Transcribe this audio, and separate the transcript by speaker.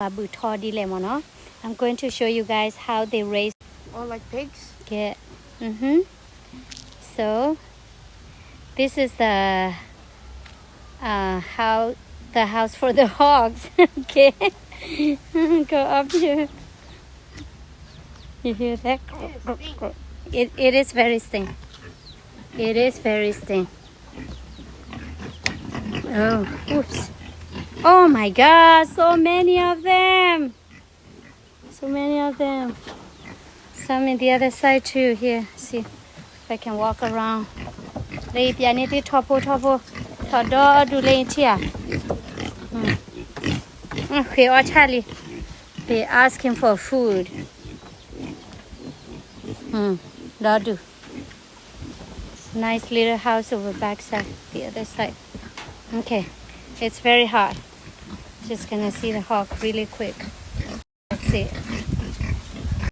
Speaker 1: I'm going to show you guys how they raise.
Speaker 2: Oh, like pigs?
Speaker 1: Yeah. So this is the how the house for the hogs. Okay. Go up here. You hear that? It is very stink. It is very stink. Oh, oops. Oh my God, so many of them. So many of them. Some in the other side too. Here, see if I can walk around. They're asking for food. Đó do. Nice little house over back side, the other side. Okay, it's very hot. Just gonna see the hog really quick. Let's see.